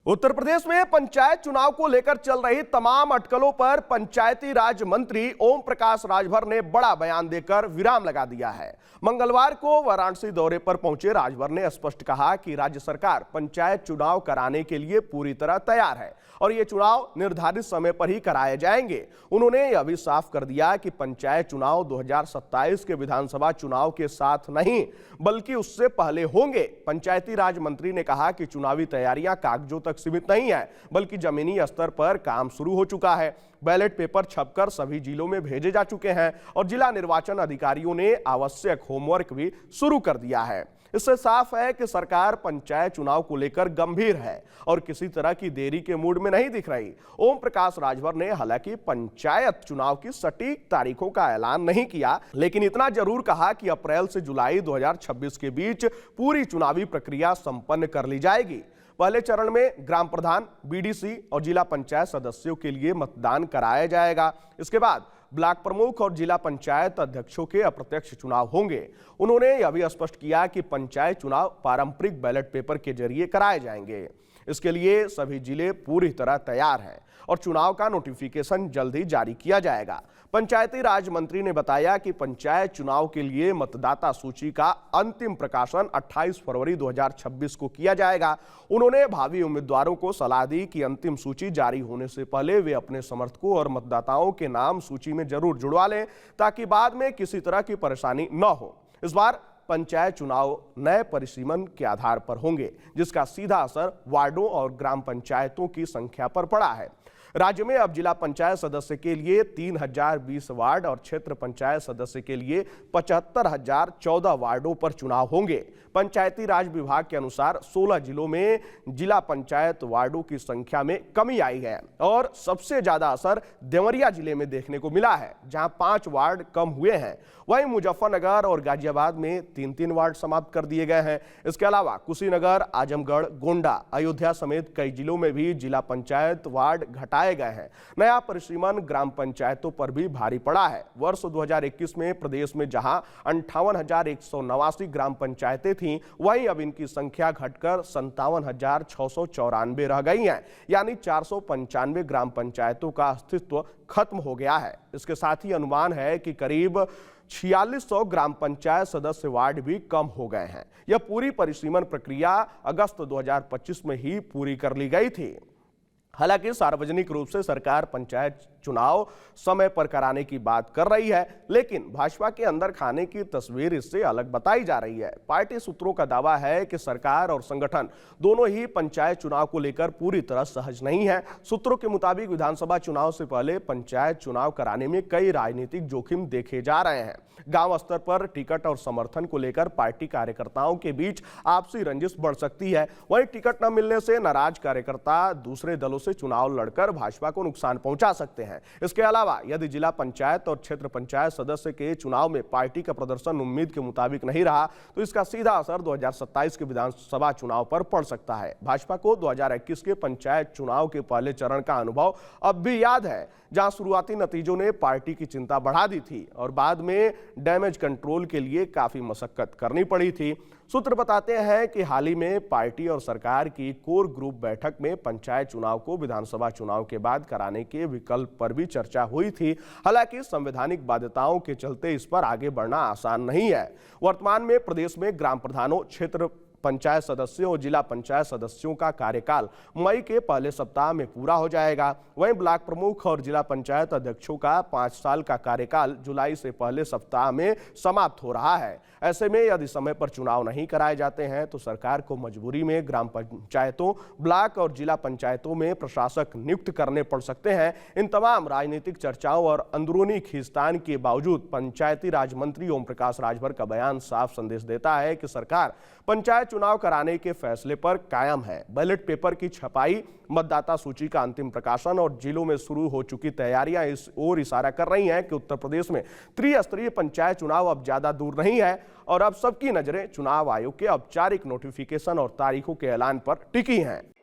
उत्तर प्रदेश में पंचायत चुनाव को लेकर चल रही तमाम अटकलों पर पंचायती राज मंत्री ओम प्रकाश राजभर ने बड़ा बयान देकर विराम लगा दिया है। मंगलवार को वाराणसी दौरे पर पहुंचे राजभर ने स्पष्ट कहा कि राज्य सरकार पंचायत चुनाव कराने के लिए पूरी तरह तैयार है और ये चुनाव निर्धारित समय पर ही कराए जाएंगे। उन्होंने यह भी साफ कर दिया कि पंचायत चुनाव 2027 के विधानसभा चुनाव के साथ नहीं बल्कि उससे पहले होंगे। पंचायती राज मंत्री ने कहा कि चुनावी तैयारियां कागजों तक सीमित नहीं है बल्कि जमीनी स्तर पर काम शुरू हो चुका है। बैलेट पेपर छपकर सभी जिलों में भेजे जा चुके हैं और जिला निर्वाचन अधिकारियों ने आवश्यक होमवर्क भी शुरू कर दिया है। इससे साफ है कि सरकार पंचायत चुनाव को लेकर गंभीर है और किसी तरह की देरी के मूड में नहीं दिख रही। ओम प्रकाश राजभर ने हालांकि पंचायत चुनाव की सटीक तारीखों का ऐलान नहीं किया, लेकिन इतना जरूर कहा कि अप्रैल से जुलाई 2026 के बीच पूरी चुनावी प्रक्रिया संपन्न कर ली जाएगी। पहले चरण में ग्राम प्रधान, बीडीसी और जिला पंचायत सदस्यों के लिए मतदान कराया जाएगा। इसके बाद ब्लॉक प्रमुख और जिला पंचायत अध्यक्षों के अप्रत्यक्ष चुनाव होंगे। उन्होंने यह भी स्पष्ट किया कि पंचायत चुनाव पारंपरिक बैलेट पेपर के जरिए कराए जाएंगे। इसके लिए सभी जिले पूरी तरह तैयार हैं और चुनाव का नोटिफिकेशन जल्द ही जारी किया जाएगा। पंचायती राज मंत्री ने बताया कि पंचायत चुनाव के लिए मतदाता सूची का अंतिम प्रकाशन 28 फरवरी 2026 को किया जाएगा। उन्होंने भावी उम्मीदवारों को सलाह दी कि अंतिम सूची जारी होने से पहले वे अपने समर्थकों और मतदाताओं के नाम सूची में जरूर जुड़वा लें ताकि बाद में किसी तरह की परेशानी न हो। इस बार पंचायत चुनाव नए परिसीमन के आधार पर होंगे, जिसका सीधा असर वार्डों और ग्राम पंचायतों की संख्या पर पड़ा है। राज्य में अब जिला पंचायत सदस्य के लिए 3020 वार्ड और क्षेत्र पंचायत सदस्य के लिए 75,014 वार्डों पर चुनाव होंगे। पंचायती राज विभाग के अनुसार 16 जिलों में जिला पंचायत वार्डों की संख्या में कमी आई है और सबसे ज्यादा असर देवरिया जिले में देखने को मिला है, जहां 5 वार्ड कम हुए हैं। वहीं मुजफ्फरनगर और गाजियाबाद में 3-3 वार्ड समाप्त कर दिए गए हैं। इसके अलावा कुशीनगर, आजमगढ़, गोंडा, अयोध्या समेत कई जिलों में भी जिला पंचायत वार्ड घटाए गए हैं। नया परिसीमन ग्राम पंचायतों पर भी भारी पड़ा है। वर्ष 2021 में प्रदेश में जहां 58,189 ग्राम पंचायतें थीं, वहीं अब इनकी संख्या घटकर 57,694 रह गई हैं, यानी 495 ग्राम पंचायतों का अस्तित्व खत्म हो गया है। इसके साथ ही अनुमान है कि करीब 4600 ग्राम पंचायत सदस्य वार्ड भी कम हो गए हैं। यह पूरी परिसीमन प्रक्रिया अगस्त 2025 में ही पूरी कर ली गई थी। हालांकि सार्वजनिक रूप से सरकार पंचायत चुनाव समय पर कराने की बात कर रही है, लेकिन भाजपा के अंदर खाने की तस्वीर इससे अलग बताई जा रही है। पार्टी सूत्रों का दावा है कि सरकार और संगठन दोनों ही पंचायत चुनाव को लेकर पूरी तरह सहज नहीं है। सूत्रों के मुताबिक विधानसभा चुनाव से पहले पंचायत चुनाव कराने में कई राजनीतिक जोखिम देखे जा रहे हैं। गांव स्तर पर टिकट और समर्थन को लेकर पार्टी कार्यकर्ताओं के बीच आपसी रंजिश बढ़ सकती है। वहीं टिकट न मिलने से नाराज कार्यकर्ता दूसरे दलों से चुनाव लड़कर भाजपा को नुकसान पहुंचा सकते हैं। इसके अलावा यदि जिला पंचायत और क्षेत्र पंचायत सदस्य के चुनाव में पार्टी का प्रदर्शन उम्मीद के मुताबिक नहीं रहा तो इसका सीधा असर 2027 के विधानसभा चुनाव पर पड़ सकता है। भाजपा को 2021 के पंचायत चुनाव के पहले चरण का अनुभव अब भी याद है, जहां शुरुआती नतीजों ने पार्टी की चिंता बढ़ा दी थी और बाद में डैमेज कंट्रोल के लिए काफी मशक्कत करनी पड़ी थी। सूत्र बताते हैं कि हाल ही में पार्टी और सरकार की कोर ग्रुप बैठक में पंचायत चुनाव को विधानसभा चुनाव के बाद कराने के विकल्प पर भी चर्चा हुई थी। हालांकि संवैधानिक बाध्यताओं के चलते इस पर आगे बढ़ना आसान नहीं है। वर्तमान में प्रदेश में ग्राम प्रधानों, क्षेत्र पंचायत सदस्यों और जिला पंचायत सदस्यों का कार्यकाल मई के पहले सप्ताह में पूरा हो जाएगा। वहीं ब्लॉक प्रमुख और जिला पंचायत अध्यक्षों का 5 साल का कार्यकाल जुलाई से पहले सप्ताह में समाप्त हो रहा है। ऐसे में यदि समय पर चुनाव नहीं कराए जाते हैं तो सरकार को मजबूरी में ग्राम पंचायतों, ब्लॉक और जिला पंचायतों में प्रशासक नियुक्त करने पड़ सकते हैं। इन तमाम राजनीतिक चर्चाओं और अंदरूनी खींचतान के बावजूद पंचायती राज मंत्री ओम प्रकाश राजभर का बयान साफ संदेश देता है कि सरकार पंचायत चुनाव कराने के फैसले पर कायम है। बैलेट पेपर की छपाई, मतदाता सूची का अंतिम प्रकाशन और जिलों में शुरू हो चुकी तैयारियां इस ओर इशारा कर रही हैं कि उत्तर प्रदेश में त्रिस्तरीय पंचायत चुनाव अब ज्यादा दूर नहीं है और अब सबकी नजरें चुनाव आयोग के औपचारिक नोटिफिकेशन और तारीखों के ऐलान पर टिकी हैं।